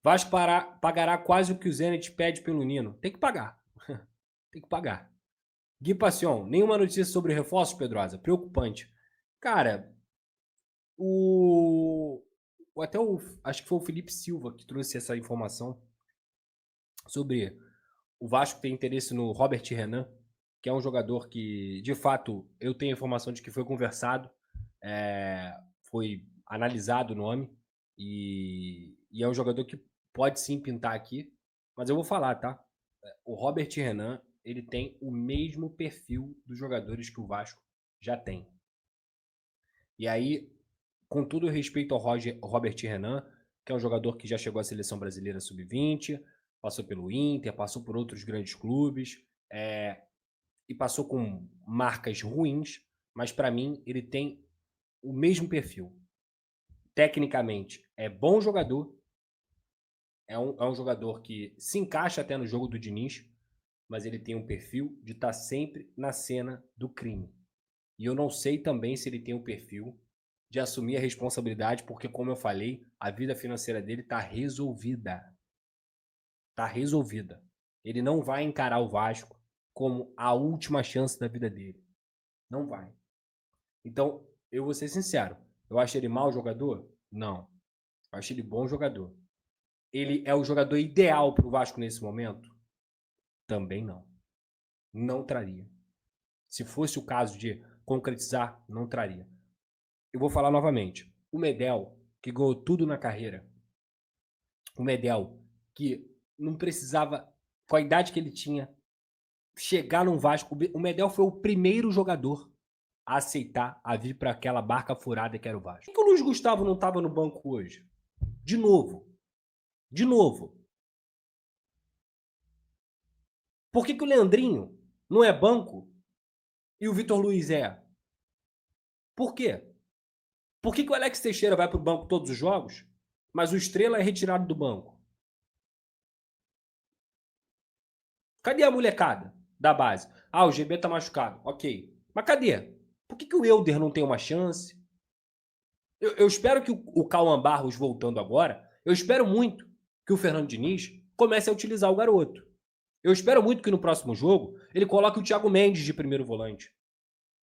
Vasco pagará quase o que o Zenit pede pelo Nino. Tem que pagar. Tem que pagar. Gui Passion, nenhuma notícia sobre reforços, Pedrosa? Preocupante. Cara, o... acho que foi o Felipe Silva que trouxe essa informação sobre o Vasco ter interesse no Robert Renan, que é um jogador que, de fato, eu tenho informação de que foi conversado, foi analisado o nome, e é um jogador que pode sim pintar aqui, mas eu vou falar, tá? O Robert Renan, ele tem o mesmo perfil dos jogadores que o Vasco já tem. E aí, com todo o respeito ao Robert Renan, que é um jogador que já chegou à seleção brasileira sub-20, passou pelo Inter, passou por outros grandes clubes, e passou com marcas ruins, mas para mim ele tem o mesmo perfil. Tecnicamente, é bom jogador, é um jogador que se encaixa até no jogo do Diniz, mas ele tem um perfil de estar sempre na cena do crime. E eu não sei também se ele tem o perfil de assumir a responsabilidade, porque, como eu falei, a vida financeira dele está resolvida. Está resolvida. Ele não vai encarar o Vasco como a última chance da vida dele. Não vai. Então, eu vou ser sincero. Eu acho ele mau jogador? Não. Eu acho ele bom jogador. Ele é o jogador ideal para o Vasco nesse momento? Também não. Não traria. Se fosse o caso de concretizar, não traria. Eu vou falar novamente. O Medel, que ganhou tudo na carreira. O Medel, que não precisava, com a idade que ele tinha, chegar no Vasco. O Medel foi o primeiro jogador a aceitar a vir para aquela barca furada que era o Vasco. Por que o Luiz Gustavo não estava no banco hoje? De novo. De novo. Por que o Leandrinho não é banco e o Vitor Luiz é? Por quê? Por que o Alex Teixeira vai para o banco todos os jogos, mas o Estrela é retirado do banco? Cadê a molecada da base? Ah, o GB tá machucado. Ok. Mas cadê? Por que o Elder não tem uma chance? Eu espero que o Cauã Barros voltando agora, eu espero muito que o Fernando Diniz comece a utilizar o garoto. Eu espero muito que no próximo jogo ele coloque o Thiago Mendes de primeiro volante.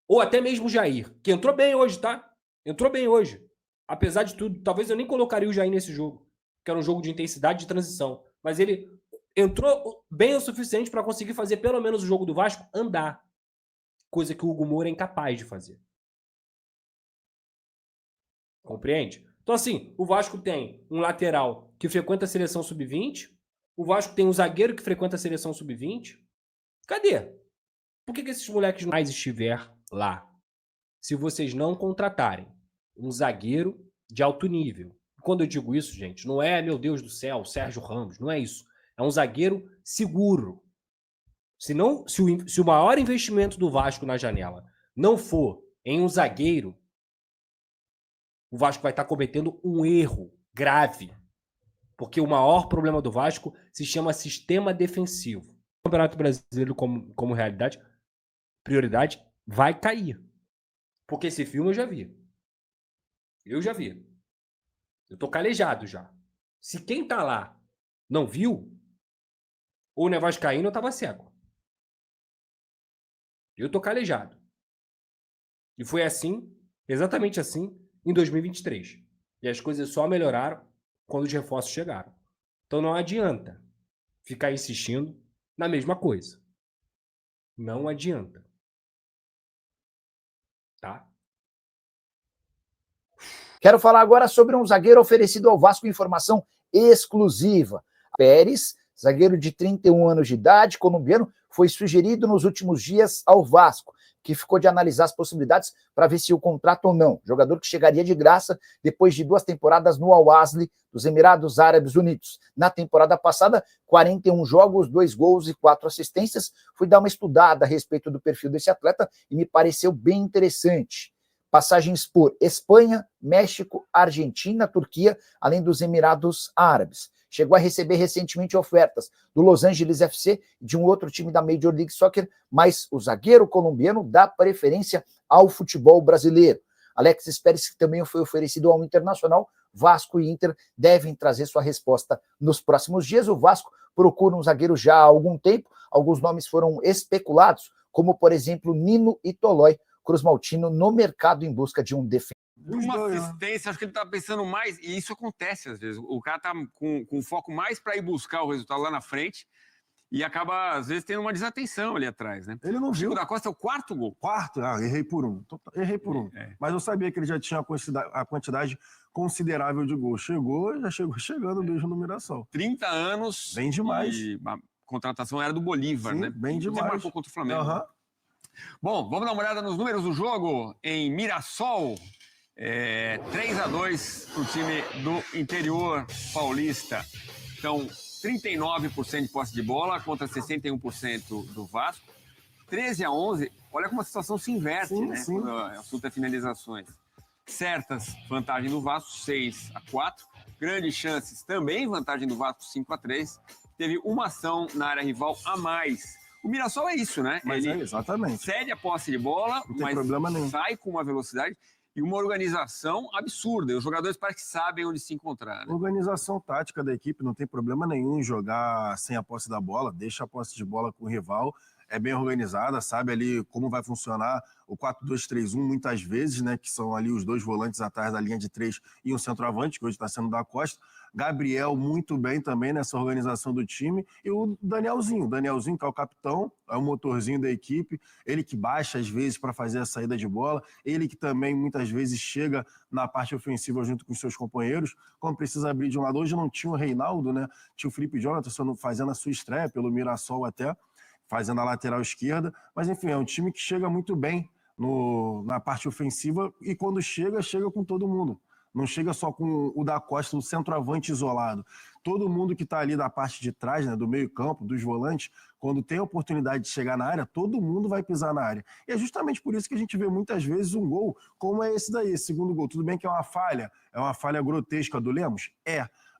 Ou até mesmo o Jair, que entrou bem hoje, tá? Entrou bem hoje. Apesar de tudo, talvez eu nem colocaria o Jair nesse jogo, que era um jogo de intensidade de transição. Mas ele entrou bem o suficiente para conseguir fazer pelo menos o jogo do Vasco andar. Coisa que o Hugo Moura é incapaz de fazer. Compreende? Então, assim, o Vasco tem um lateral que frequenta a seleção sub-20, o Vasco tem um zagueiro que frequenta a seleção sub-20. Cadê? Por que esses moleques não mais estiver lá? Se vocês não contratarem um zagueiro de alto nível. Quando eu digo isso, gente, não é, meu Deus do céu, Sérgio Ramos, não é isso. É um zagueiro seguro. Se o maior investimento do Vasco na janela não for em um zagueiro, o Vasco vai estar cometendo um erro grave. Porque o maior problema do Vasco se chama sistema defensivo. O Campeonato Brasileiro como realidade, prioridade, vai cair. Porque esse filme eu já vi. Eu já vi. Eu tô calejado já. Se quem tá lá não viu, ou não é vascaíno ou tava cego. Eu tô calejado. E foi assim, exatamente assim, em 2023. E as coisas só melhoraram quando os reforços chegaram. Então não adianta ficar insistindo na mesma coisa. Não adianta. Tá? Quero falar agora sobre um zagueiro oferecido ao Vasco, informação exclusiva. Pérez, zagueiro de 31 anos de idade, colombiano, foi sugerido nos últimos dias ao Vasco, que ficou de analisar as possibilidades para ver se o contrato ou não. Jogador que chegaria de graça depois de 2 temporadas no Al-Ahly dos Emirados Árabes Unidos. Na temporada passada, 41 jogos, 2 gols e 4 assistências. Fui dar uma estudada a respeito do perfil desse atleta e me pareceu bem interessante. Passagens por Espanha, México, Argentina, Turquia, além dos Emirados Árabes. Chegou a receber recentemente ofertas do Los Angeles FC e de um outro time da Major League Soccer, mas o zagueiro colombiano dá preferência ao futebol brasileiro. Alexis Pérez, que também foi oferecido ao Internacional, Vasco e Inter devem trazer sua resposta nos próximos dias. O Vasco procura um zagueiro já há algum tempo, alguns nomes foram especulados, como, por exemplo, Nino e Tolói, Cruzmaltino no mercado em busca de um defensor. Uma assistência, acho que ele tá pensando mais, e isso acontece às vezes. O cara tá com foco mais para ir buscar o resultado lá na frente e acaba, às vezes, tendo uma desatenção ali atrás, né? Ele não viu. O Chico da Costa é o quarto gol. Quarto? Ah, errei por um. Mas eu sabia que ele já tinha a quantidade considerável de gols. Já chegou chegando mesmo no Mirassol. 30 anos. Bem demais. E a contratação era do Bolívar, sim, né? Bem demais. Você marcou contra o Flamengo. Bom, vamos dar uma olhada nos números do jogo em Mirassol. 3-2 para o time do interior paulista. Então, 39% de posse de bola contra 61% do Vasco. 13-11. Olha como a situação se inverte, né? Sim. Quando o assunto é finalizações. Certas, vantagem do Vasco, 6-4. Grandes chances, também vantagem do Vasco, 5-3. Teve uma ação na área rival a mais. O Mirassol é isso, né? Mas ele exatamente. cede a posse de bola, mas sai com uma velocidade e uma organização absurda. E os jogadores parecem que sabem onde se encontrar, né? Organização tática da equipe, não tem problema nenhum em jogar sem a posse da bola, deixa a posse de bola com o rival. É bem organizada, sabe ali como vai funcionar o 4-2-3-1 muitas vezes, né? Que são ali os dois volantes atrás da linha de 3 e um centroavante, que hoje está sendo da Costa. Gabriel muito bem também nessa organização do time. E o Danielzinho, que é o capitão, é o motorzinho da equipe. Ele que baixa às vezes para fazer a saída de bola. Ele que também muitas vezes chega na parte ofensiva junto com os seus companheiros. Quando precisa abrir de um lado, hoje não tinha o Reinaldo, né? Tinha o Felipe Jonathan fazendo a sua estreia pelo Mirassol até, fazendo a lateral esquerda, mas enfim, é um time que chega muito bem na parte ofensiva e quando chega com todo mundo. Não chega só com o da Costa, o centroavante isolado. Todo mundo que está ali da parte de trás, né, do meio campo, dos volantes, quando tem a oportunidade de chegar na área, todo mundo vai pisar na área. E é justamente por isso que a gente vê muitas vezes um gol como é esse daí, esse segundo gol. Tudo bem que é uma falha grotesca do Lemos?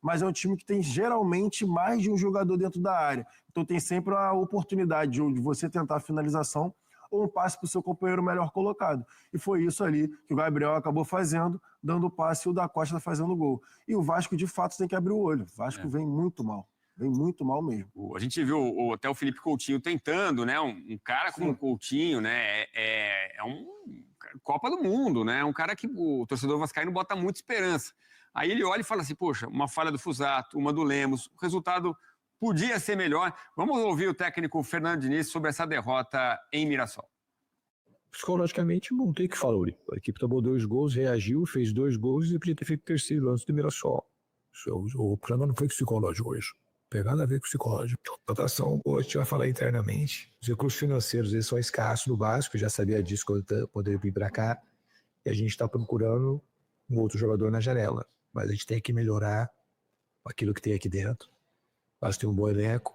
Mas é um time que tem geralmente mais de um jogador dentro da área. Então tem sempre a oportunidade de você tentar a finalização ou um passe para o seu companheiro melhor colocado. E foi isso ali que o Gabriel acabou fazendo, dando o passe e o da Costa fazendo o gol. E o Vasco, de fato, tem que abrir o olho. O Vasco vem muito mal. Vem muito mal mesmo. A gente viu até o Felipe Coutinho tentando, né? Um cara como o Coutinho, né? É um Copa do Mundo, né? Um cara que o torcedor vascaíno bota muita esperança. Aí ele olha e fala assim, poxa, uma falha do Fusato, uma do Lemos, o resultado podia ser melhor. Vamos ouvir o técnico Fernando Diniz sobre essa derrota em Mirassol. Psicologicamente, não tem o que falar. A equipe tomou 2 gols, reagiu, fez 2 gols e podia ter feito 3º antes do Mirassol. O problema não foi psicológico hoje. Pegando a ver com psicológico. A votação, a gente vai falar internamente. Os recursos financeiros eles são escassos no Vasco, já sabia disso quando poderia vir para cá. E a gente está procurando um outro jogador na janela. Mas a gente tem que melhorar aquilo que tem aqui dentro. Mas tem um bom elenco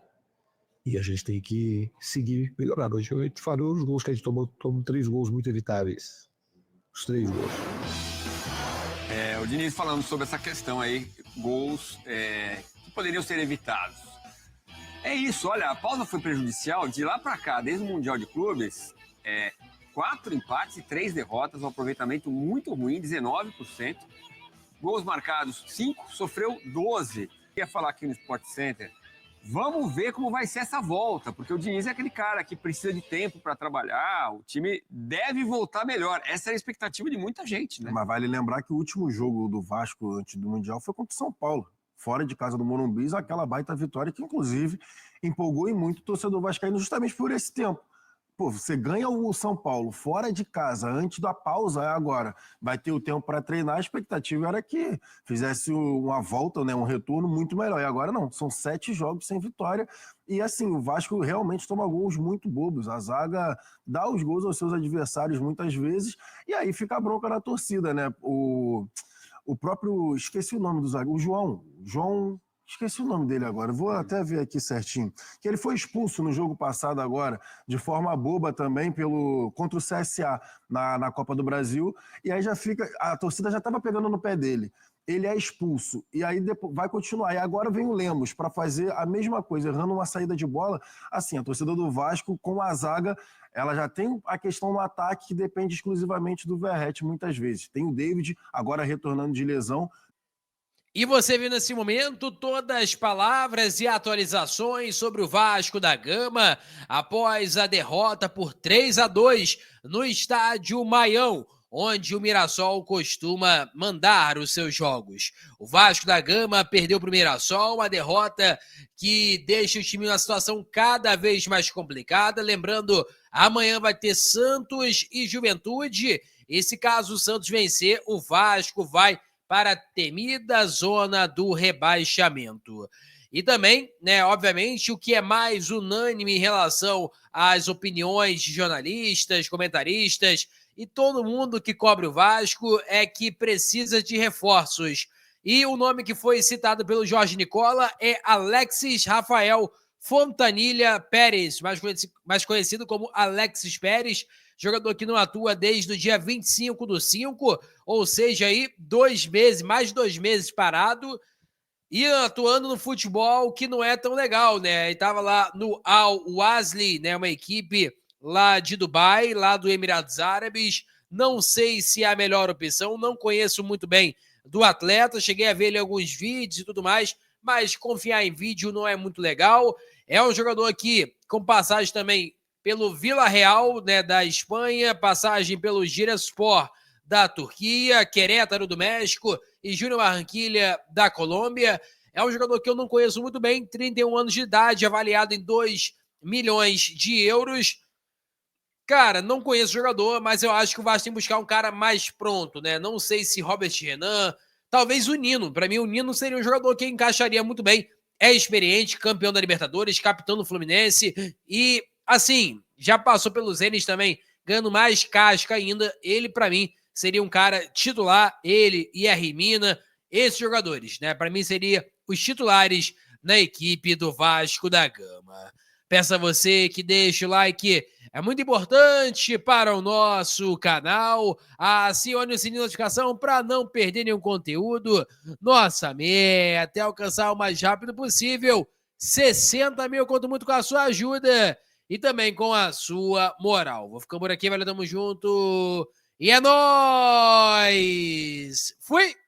e a gente tem que seguir melhorando. Hoje a gente falou os gols que a gente tomou 3 gols muito evitáveis. Os 3 gols. O Diniz falando sobre essa questão aí, gols que poderiam ser evitados. É isso, olha, a pausa foi prejudicial de lá para cá, desde o Mundial de Clubes, 4 empates e 3 derrotas, um aproveitamento muito ruim, 19%. Gols marcados, 5, sofreu 12. Queria falar aqui no Sport Center, vamos ver como vai ser essa volta, porque o Diniz é aquele cara que precisa de tempo para trabalhar, o time deve voltar melhor. Essa é a expectativa de muita gente, né? Mas vale lembrar que o último jogo do Vasco antes do Mundial foi contra o São Paulo, fora de casa do Morumbi, aquela baita vitória que, inclusive, empolgou e muito o torcedor vascaíno justamente por esse tempo. Pô, você ganha o São Paulo fora de casa, antes da pausa, agora vai ter o tempo para treinar, a expectativa era que fizesse uma volta, né, um retorno muito melhor. E agora não, são 7 jogos sem vitória. E assim, o Vasco realmente toma gols muito bobos. A zaga dá os gols aos seus adversários muitas vezes, e aí fica a bronca na torcida, né? O próprio, esqueci o nome do zagueiro, o João... Esqueci o nome dele agora, vou até ver aqui certinho. Que ele foi expulso no jogo passado agora, de forma boba também, contra o CSA na Copa do Brasil. E aí já fica, a torcida já estava pegando no pé dele. Ele é expulso, e aí depois vai continuar. E agora vem o Lemos para fazer a mesma coisa, errando uma saída de bola. Assim, a torcida do Vasco, com a zaga, ela já tem a questão no ataque que depende exclusivamente do Verratti muitas vezes. Tem o David, agora retornando de lesão. E você viu nesse momento todas as palavras e atualizações sobre o Vasco da Gama após a derrota por 3-2 no estádio Maião, onde o Mirassol costuma mandar os seus jogos. O Vasco da Gama perdeu para o Mirassol, uma derrota que deixa o time numa situação cada vez mais complicada. Lembrando, amanhã vai ter Santos e Juventude, e se caso o Santos vencer, o Vasco vai para a temida zona do rebaixamento. E também, né, obviamente, o que é mais unânime em relação às opiniões de jornalistas, comentaristas e todo mundo que cobre o Vasco é que precisa de reforços. E o nome que foi citado pelo Jorge Nicola é Alexis Rafael Fontanilha Pérez, mais conhecido como Alexis Pérez, jogador que não atua desde o dia 25/5, ou seja, aí 2 meses, mais de 2 meses parado, e atuando no futebol que não é tão legal, né? Ele estava lá no Al Wasli, né? Uma equipe lá de Dubai, lá do Emirados Árabes. Não sei se é a melhor opção, não conheço muito bem do atleta, cheguei a ver ele em alguns vídeos e tudo mais, mas confiar em vídeo não é muito legal. É um jogador aqui com passagem também pelo Villarreal, né, da Espanha, passagem pelo Giresunspor da Turquia, Querétaro do México e Júnior Barranquilla da Colômbia. É um jogador que eu não conheço muito bem, 31 anos de idade, avaliado em 2 milhões de euros. Cara, não conheço o jogador, mas eu acho que o Vasco tem que buscar um cara mais pronto, né? Não sei se Robert Renan, talvez o Nino. Para mim, o Nino seria um jogador que encaixaria muito bem. É experiente, campeão da Libertadores, capitão do Fluminense e, assim, já passou pelo Zenit também, ganhando mais casca ainda. Ele, para mim, seria um cara titular, ele e a Rimina, esses jogadores, né? Para mim, seria os titulares na equipe do Vasco da Gama. Peço a você que deixe o like, é muito importante para o nosso canal. Acione o sininho de notificação para não perder nenhum conteúdo. Nossa meta é alcançar o mais rápido possível 60 mil, conto muito com a sua ajuda e também com a sua moral. Vou ficando por aqui, valeu, tamo junto e é nóis! Fui!